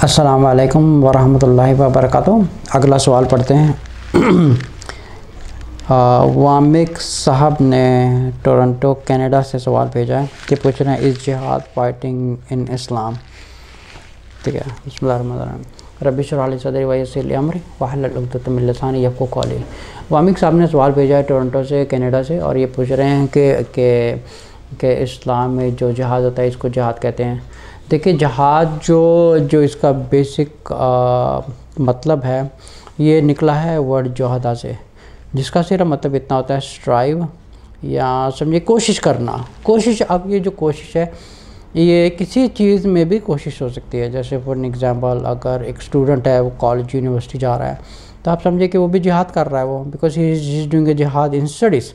السلام علیکم ورحمۃ اللہ وبرکاتہ۔ اگلا سوال پڑھتے ہیں۔ وامک صاحب نے ٹورنٹو کینیڈا سے سوال بھیجا ہے کہ پوچھ رہے ہیں از جہاد فائٹنگ ان اسلام؟ ٹھیک ہے، بسم اللہ الرحمن الرحیم۔ رب اشرح لی صدری ویسر لی امری واحلل عقدۃ من لسانی یفقہوا قولی۔ وامک صاحب نے سوال بھیجا ہے ٹورنٹو سے، کینیڈا سے، اور یہ پوچھ رہے ہیں کہ اسلام میں جو جہاد ہوتا ہے اس کو جہاد کہتے ہیں؟ دیکھیں، جہاد جو اس کا بیسک مطلب ہے، یہ نکلا ہے ورڈ جوہدہ سے، جس کا صرف مطلب اتنا ہوتا ہے اسٹرائیو، یا سمجھے کوشش کرنا۔ کوشش، اب یہ جو کوشش ہے یہ کسی چیز میں بھی کوشش ہو سکتی ہے۔ جیسے فار این ایگزامپل، اگر ایک اسٹوڈنٹ ہے، وہ کالج یونیورسٹی جا رہا ہے، تو آپ سمجھے کہ وہ بھی جہاد کر رہا ہے، وہ because he is doing a جہاد ان اسٹڈیز۔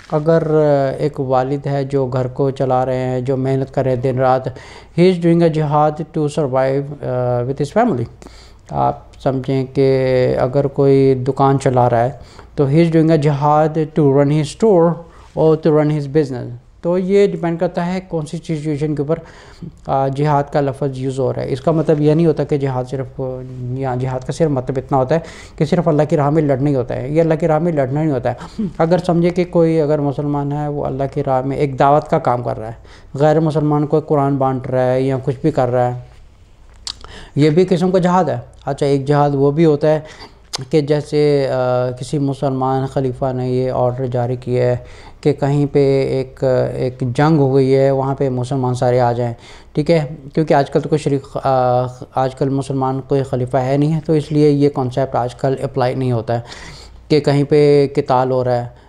اگر ایک والد ہے جو گھر کو چلا رہے ہیں، جو محنت کر رہے ہیں دن رات، ہی از doing a jihad to survive with his family. آپ سمجھیں کہ اگر کوئی دکان چلا رہا ہے تو ہی از doing a jihad to run his store اور ٹو رن ہز بزنس۔ تو یہ ڈیپینڈ کرتا ہے کون سی سچویشن کے اوپر جہاد کا لفظ یوز ہو رہا ہے۔ اس کا مطلب یہ نہیں ہوتا کہ جہاد صرف، یا جہاد کا صرف مطلب اتنا ہوتا ہے کہ صرف اللہ کی راہ میں لڑنا ہی ہوتا ہے۔ یہ اللہ کی راہ میں لڑنا نہیں ہوتا ہے۔ اگر سمجھے کہ کوئی اگر مسلمان ہے، وہ اللہ کی راہ میں ایک دعوت کا کام کر رہا ہے، غیر مسلمان کو قرآن بانٹ رہا ہے یا کچھ بھی کر رہا ہے، یہ بھی قسم کا جہاد ہے۔ اچھا، ایک جہاد وہ بھی ہوتا ہے کہ جیسے کسی مسلمان خلیفہ نے یہ آرڈر جاری کیا ہے کہ کہیں پہ ایک جنگ ہو گئی ہے، وہاں پہ مسلمان سارے آ جائیں، ٹھیک ہے، کیونکہ آج کل تو کوئی آج کل مسلمان کوئی خلیفہ ہے نہیں ہے، تو اس لیے یہ کانسیپٹ آج کل اپلائی نہیں ہوتا ہے کہ کہیں پہ قتال ہو رہا ہے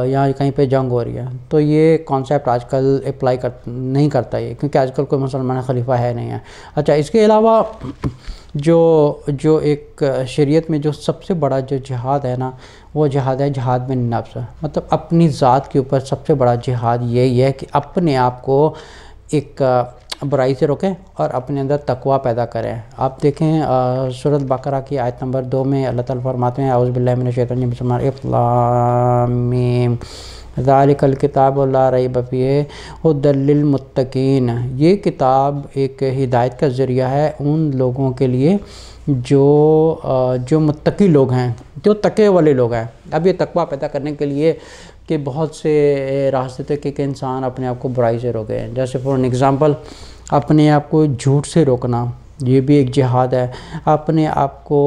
یا کہیں پہ جنگ ہو رہی ہے، تو یہ کانسیپٹ آج کل اپلائی نہیں کرتا یہ، کیونکہ آج کل کوئی مسلمان خلیفہ ہے نہیں ہے۔ اچھا، اس کے علاوہ جو ایک شریعت میں جو سب سے بڑا جو جہاد ہے نا، وہ جہاد ہے جہاد میں نفس، مطلب اپنی ذات کے اوپر سب سے بڑا جہاد یہی ہے کہ اپنے آپ کو ایک برائی سے روکیں اور اپنے اندر تقوی پیدا کریں۔ آپ دیکھیں سورۃ بقرہ کی آیت نمبر 2 میں اللہ تعالیٰ فرماتے ہیں اعوذ باللہ من الشیطان الرجیم الف لام میم ذالک الکتاب لا ریب فیہ ھدی للمتقین۔ یہ کتاب ایک ہدایت کا ذریعہ ہے ان لوگوں کے لیے جو متقی لوگ ہیں، جو تقوی والے لوگ ہیں۔ اب یہ تقوی پیدا کرنے کے لیے کہ بہت سے راستے تھے کہ انسان اپنے آپ کو برائی سے روکے، جیسے فار این ایگزامپل اپنے آپ کو جھوٹ سے روکنا، یہ بھی ایک جہاد ہے۔ اپنے آپ کو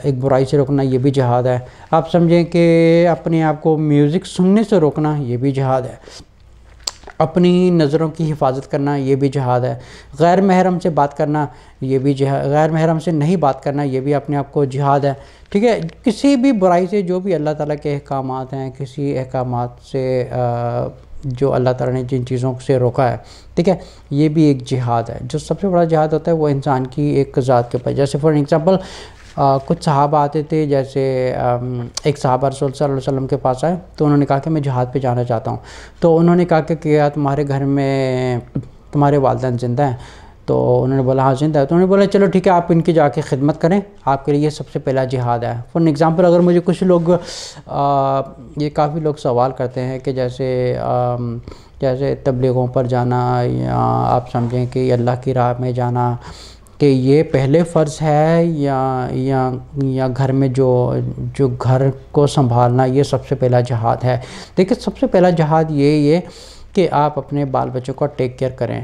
ایک برائی سے روکنا، یہ بھی جہاد ہے۔ آپ سمجھیں کہ اپنے آپ کو میوزک سننے سے روکنا، یہ بھی جہاد ہے۔ اپنی نظروں کی حفاظت کرنا، یہ بھی جہاد ہے۔ غیر محرم سے بات کرنا، یہ بھی جہاد، غیر محرم سے نہیں بات کرنا، یہ بھی اپنے آپ کو جہاد ہے، ٹھیک ہے۔ کسی بھی برائی سے، جو بھی اللہ تعالیٰ کے احکامات ہیں، کسی احکامات سے جو اللہ تعالیٰ نے جن چیزوں سے روکا ہے، ٹھیک ہے، یہ بھی ایک جہاد ہے۔ جو سب سے بڑا جہاد ہوتا ہے وہ انسان کی ایک ذات کے اوپر، جیسے فار ایگزامپل کچھ صحابہ آتے تھے، جیسے ایک صحابہ رسول صلی اللہ علیہ وسلم کے پاس آئے تو انہوں نے کہا کہ میں جہاد پہ جانا چاہتا ہوں، تو انہوں نے کہا کہ کیا تمہارے گھر میں تمہارے والدین زندہ ہیں؟ تو انہوں نے بولا ہاں زندہ ہے۔ تو انہوں نے بولا چلو ٹھیک ہے، آپ ان کی جا کے خدمت کریں، آپ کے لیے یہ سب سے پہلا جہاد ہے۔ فار این ایگزامپل، اگر مجھے کچھ لوگ یہ کافی لوگ سوال کرتے ہیں کہ جیسے تبلیغوں پر جانا، یا آپ سمجھیں کہ اللہ کی راہ میں جانا، کہ یہ پہلے فرض ہے یا گھر میں جو گھر کو سنبھالنا یہ سب سے پہلا جہاد ہے؟ دیکھیں، سب سے پہلا جہاد یہی ہے کہ آپ اپنے بال بچوں کو ٹیک کیئر کریں،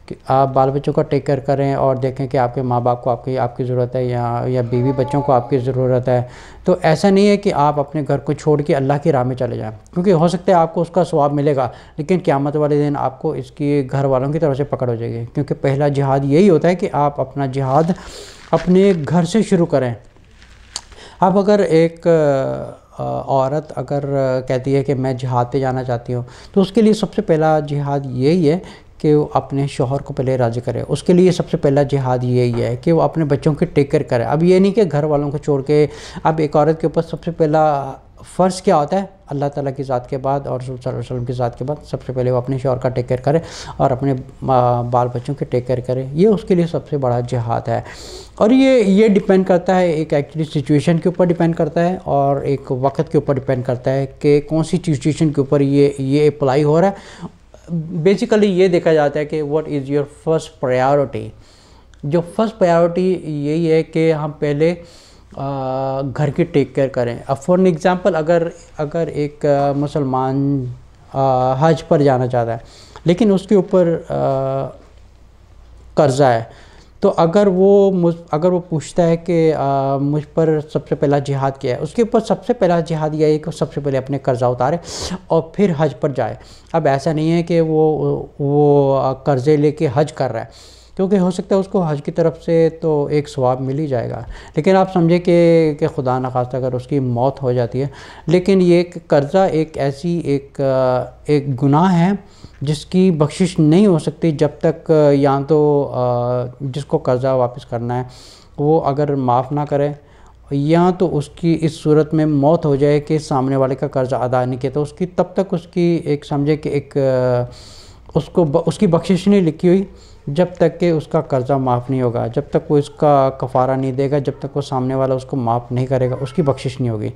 کہ آپ بال بچوں کو ٹیک کیئر کریں اور دیکھیں کہ آپ کے ماں باپ کو آپ کی ضرورت ہے، یا بیوی بچوں کو آپ کی ضرورت ہے۔ تو ایسا نہیں ہے کہ آپ اپنے گھر کو چھوڑ کے اللہ کی راہ میں چلے جائیں، کیونکہ ہو سکتا ہے آپ کو اس کا ثواب ملے گا، لیکن قیامت والے دن آپ کو اس کی گھر والوں کی طرف سے پکڑ ہو جائے گی، کیونکہ پہلا جہاد یہی ہوتا ہے کہ آپ اپنا جہاد اپنے گھر سے شروع کریں۔ اب اگر ایک عورت اگر کہتی ہے کہ میں جہاد پہ جانا چاہتی ہوں، تو اس کے لیے سب سے پہلا جہاد یہی ہے کہ وہ اپنے شوہر کو پہلے راضی کرے۔ اس کے لیے سب سے پہلا جہاد یہی ہے کہ وہ اپنے بچوں کی ٹیک کیئر کرے۔ اب یہ نہیں کہ گھر والوں کو چھوڑ کے، اب ایک عورت کے اوپر سب سے پہلا فرض کیا ہوتا ہے؟ اللہ تعالیٰ کی ذات کے بعد اور رسول صلی اللہ علیہ وسلم کی ذات کے بعد سب سے پہلے وہ اپنے شوہر کا ٹیک کیئر کرے اور اپنے بال بچوں کی ٹیک کیئر کرے۔ یہ اس کے لیے سب سے بڑا جہاد ہے، اور یہ ڈیپینڈ کرتا ہے ایک ایکچولی سچویشن کے اوپر ڈیپینڈ کرتا ہے، اور ایک وقت کے اوپر ڈیپینڈ کرتا ہے کہ کون سی سچویشن کے اوپر یہ اپلائی ہو رہا ہے۔ بیسیکلی یہ دیکھا جاتا ہے کہ what is your first priority, جو فرسٹ پرائیورٹی یہی ہے کہ ہم پہلے گھر کی ٹیک کیئر کریں. اب فار این ایگزامپل اگر ایک مسلمان حج پر جانا چاہتا ہے لیکن اس کے اوپر قرضہ ہے, تو اگر وہ پوچھتا ہے کہ مجھ پر سب سے پہلا جہاد کیا ہے, اس کے اوپر سب سے پہلا جہاد یہ ہے کہ سب سے پہلے اپنے قرضہ اتارے اور پھر حج پر جائے. اب ایسا نہیں ہے کہ وہ قرضے لے کے حج کر رہا ہے, کیونکہ ہو سکتا ہے اس کو حج کی طرف سے تو ایک ثواب مل ہی جائے گا, لیکن آپ سمجھیں کہ خدا نخواستہ اگر اس کی موت ہو جاتی ہے. لیکن یہ قرضہ ایک ایسی ایک گناہ ہے جس کی بخشش نہیں ہو سکتی جب تک یا تو جس کو قرضہ واپس کرنا ہے وہ اگر معاف نہ کرے, یا تو اس کی اس صورت میں موت ہو جائے کہ سامنے والے کا قرضہ ادا نہیں کیا, تو اس کی تب تک اس کی ایک سمجھے کہ ایک اس کی بخشش نہیں لکھی ہوئی جب تک کہ اس کا قرضہ معاف نہیں ہوگا, جب تک وہ اس کا کفارہ نہیں دے گا, جب تک وہ سامنے والا اس کو معاف نہیں کرے گا, اس کی بخشش نہیں ہوگی.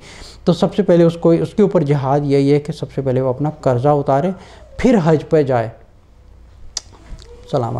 تو سب سے پہلے اس کے اوپر جہاد یہی ہے کہ سب سے پہلے وہ اپنا قرضہ اتارے پھر حج پہ جائے. سلام.